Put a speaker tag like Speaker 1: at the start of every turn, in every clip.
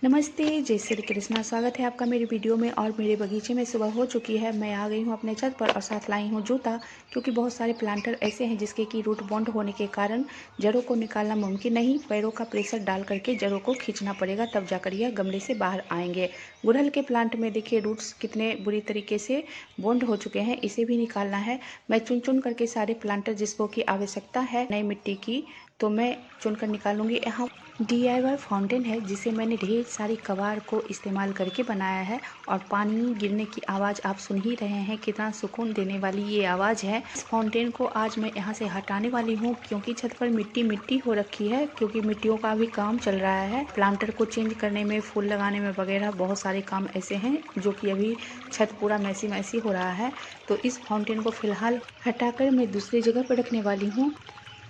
Speaker 1: नमस्ते, जय श्री कृष्णा। स्वागत है आपका मेरे वीडियो में। और मेरे बगीचे में सुबह हो चुकी है। मैं आ गई हूँ अपने छत पर और साथ लाई हूँ जूता, क्योंकि बहुत सारे प्लांटर ऐसे हैं जिसके कि रूट बॉन्ड होने के कारण जड़ों को निकालना मुमकिन नहीं। पैरों का प्रेशर डाल करके जड़ों को खींचना पड़ेगा, तब जाकर यह गमले से बाहर आएंगे। गुड़हल के प्लांट में देखिए रूट्स कितने बुरी तरीके से बॉन्ड हो चुके हैं, इसे भी निकालना है। मैं चुन चुन करके सारे प्लांटर जिसको की आवश्यकता है नई मिट्टी की, तो मैं चुनकर निकालूंगी। यहाँ DIY फाउंटेन है जिसे मैंने ढेर सारी कबाड़ को इस्तेमाल करके बनाया है, और पानी गिरने की आवाज़ आप सुन ही रहे हैं, कितना सुकून देने वाली ये आवाज़ है। इस फाउंटेन को आज मैं यहाँ से हटाने वाली हूँ, क्योंकि छत पर मिट्टी मिट्टी हो रखी है, क्योंकि मिट्टियों का भी काम चल रहा है। प्लांटर को चेंज करने में, फूल लगाने में वगैरह बहुत सारे काम ऐसे हैं जो कि अभी छत पूरा मैसी मैसी हो रहा है। तो इस फाउंटेन को फिलहाल हटाकर मैं दूसरी जगह पर रखने वाली हूँ।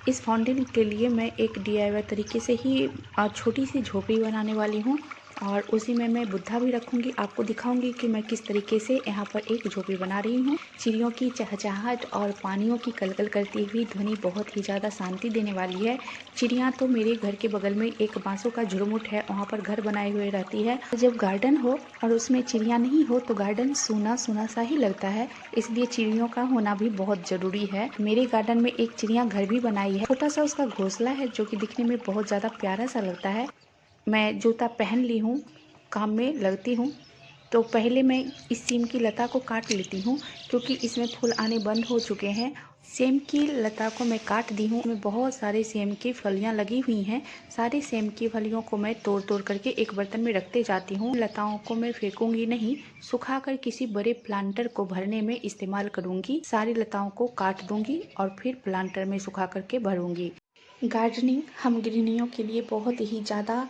Speaker 1: इस फाउंटेन के लिए मैं एक DIY तरीके से ही छोटी सी झोपड़ी बनाने वाली हूँ, और उसी में मैं बुद्धा भी रखूँगी। आपको दिखाऊंगी कि मैं किस तरीके से यहाँ पर एक झोपड़ी बना रही हूँ। चिड़ियों की चहचहाहट और पानियों की कलकल करती हुई ध्वनि बहुत ही ज़्यादा शांति देने वाली है। चिड़ियाँ तो मेरे घर के बगल में एक बांसों का झुरमुट है, वहाँ पर घर बनाए हुए रहती है। जब गार्डन हो और उसमें चिड़ियाँ नहीं हो तो गार्डन सूना सूना सा ही लगता है, इसलिए चिड़ियों का होना भी बहुत ज़रूरी है। मेरे गार्डन में एक चिड़िया घर भी बनाई है, छोटा सा उसका घोंसला है जो कि दिखने में बहुत ज़्यादा प्यारा सा लगता है। मैं जूता पहन ली हूँ, काम में लगती हूँ। तो पहले मैं इस सीम की लता को काट लेती हूँ, क्योंकि इसमें फूल आने बंद हो चुके हैं। सेम की लता को मैं काट दी हूँ, इसमें बहुत सारे सेम की फलियाँ लगी हुई हैं। सारी सेम की फलियों को मैं तोड़ तोड़ करके एक बर्तन में रखते जाती हूँ। लताओं को मैं फेंकूंगी नहीं, सुखाकर किसी बड़े प्लांटर को भरने में इस्तेमाल करूँगी। सारी लताओं को काट दूँगी और फिर प्लांटर में सुखा करके भरूँगी। गार्डनिंग हम गृहिणियों के लिए बहुत ही ज़्यादा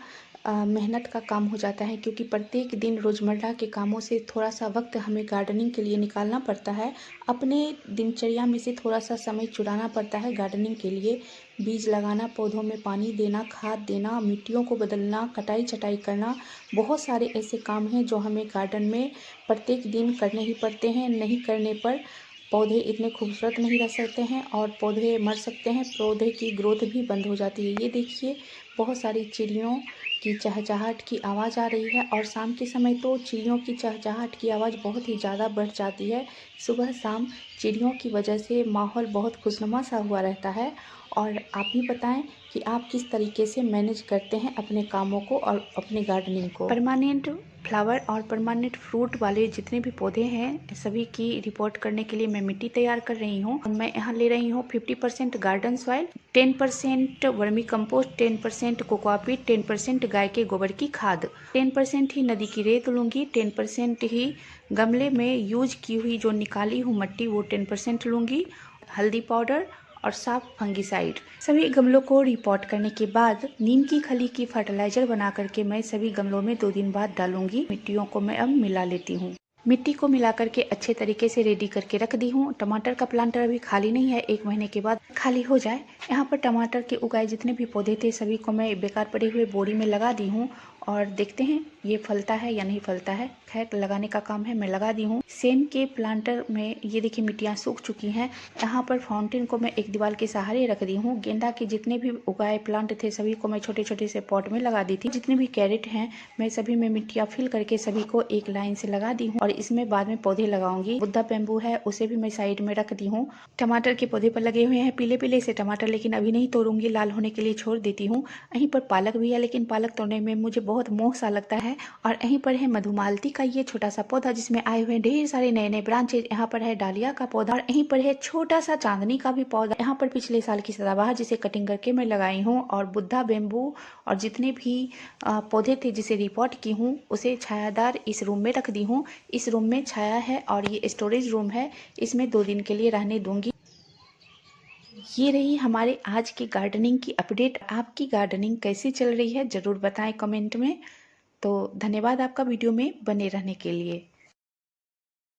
Speaker 1: मेहनत का काम हो जाता है, क्योंकि प्रत्येक दिन रोज़मर्रा के कामों से थोड़ा सा वक्त हमें गार्डनिंग के लिए निकालना पड़ता है। अपने दिनचर्या में से थोड़ा सा समय चुराना पड़ता है गार्डनिंग के लिए। बीज लगाना, पौधों में पानी देना, खाद देना, मिट्टियों को बदलना, कटाई छटाई करना, बहुत सारे ऐसे काम हैं जो हमें गार्डन में प्रत्येक दिन करने ही पड़ते हैं। नहीं करने पर पौधे इतने खूबसूरत नहीं रह सकते हैं और पौधे मर सकते हैं, पौधे की ग्रोथ भी बंद हो जाती है। ये देखिए, बहुत सारी चिड़ियों की चहचहाहट की आवाज़ आ रही है, और शाम के समय तो चिड़ियों की चहचहाहट की आवाज़ बहुत ही ज़्यादा बढ़ जाती है। सुबह शाम चिड़ियों की वजह से माहौल बहुत खुशनुमा सा हुआ रहता है। और आप ही बताएं कि आप किस तरीके से मैनेज करते हैं अपने कामों को और अपने गार्डनिंग को। परमानेंट फ्लावर और परमानेंट फ्रूट वाले जितने भी पौधे हैं, सभी की रिपोर्ट करने के लिए मैं मिट्टी तैयार कर रही हूँ। मैं यहाँ ले रही हूँ 50% garden soil, 10% vermi compost, 10% cocopeat, 10% गाय के गोबर की खाद, 10% ही नदी की रेत लूँगी, 10% ही गमले में यूज की हुई जो निकाली हूँ मट्टी वो 10% लूँगी, हल्दी पाउडर और साफ फंगिसाइड। सभी गमलों को रिपोर्ट करने के बाद नीम की खली की फर्टिलाइजर बना करके मैं सभी गमलों में 2 दिन बाद डालूंगी। मिट्टियों को मैं अब मिला लेती हूँ। मिट्टी को मिला करके अच्छे तरीके से रेडी करके रख दी हूँ। टमाटर का प्लांटर अभी खाली नहीं है, 1 महीने के बाद खाली हो जाए। यहाँ पर टमाटर के उगाए जितने भी पौधे थे सभी को मैं बेकार पड़े हुए बोरी में लगा दी हूँ, और देखते हैं ये फलता है या नहीं फलता है। खैर, लगाने का काम है, मैं लगा दी हूँ। सेम के प्लांटर में ये देखिए मिट्टियाँ सूख चुकी हैं। यहाँ पर फाउंटेन को मैं एक दीवार के सहारे रख दी हूँ। गेंदा के जितने भी उगाए प्लांट थे सभी को मैं छोटे छोटे से पॉट में लगा दी थी। जितने भी कैरेट हैं मैं सभी में मिट्टियाँ फिल करके सभी को एक लाइन से लगा दी हूँ, और इसमें बाद में पौधे लगाऊंगी। बुद्धा बेम्बू है, उसे भी मैं साइड में रख दी हूँ। टमाटर के पौधे पर लगे हुए हैं पीले पीले से टमाटर, लेकिन अभी नहीं तोड़ूंगी, लाल होने के लिए छोड़ देती हूँ। यहीं पर पालक भी है, लेकिन पालक तोड़ने में मुझे बहुत मोह सा लगता है। और यहीं पर है मधुमालती का ये छोटा सा पौधा, जिसमें आए हुए ढेर सारे नए नए ब्रांचेज। यहाँ पर है डालिया का पौधा, और यहीं पर है छोटा सा चांदनी का भी पौधा। यहाँ पर पिछले साल की सदाबहार जिसे कटिंग करके मैं लगाई हूँ, और बुद्धा बेम्बू और जितने भी पौधे थे जिसे रिपोर्ट की हूँ उसे छायादार इस रूम में रख दी हूँ। इस रूम में छाया है और ये स्टोरेज रूम है, इसमें 2 दिन के लिए रहने दूंगी। ये रही हमारे आज की गार्डनिंग की अपडेट। आपकी गार्डनिंग कैसी चल रही है ज़रूर बताएं कमेंट में। तो धन्यवाद आपका वीडियो में बने रहने के लिए।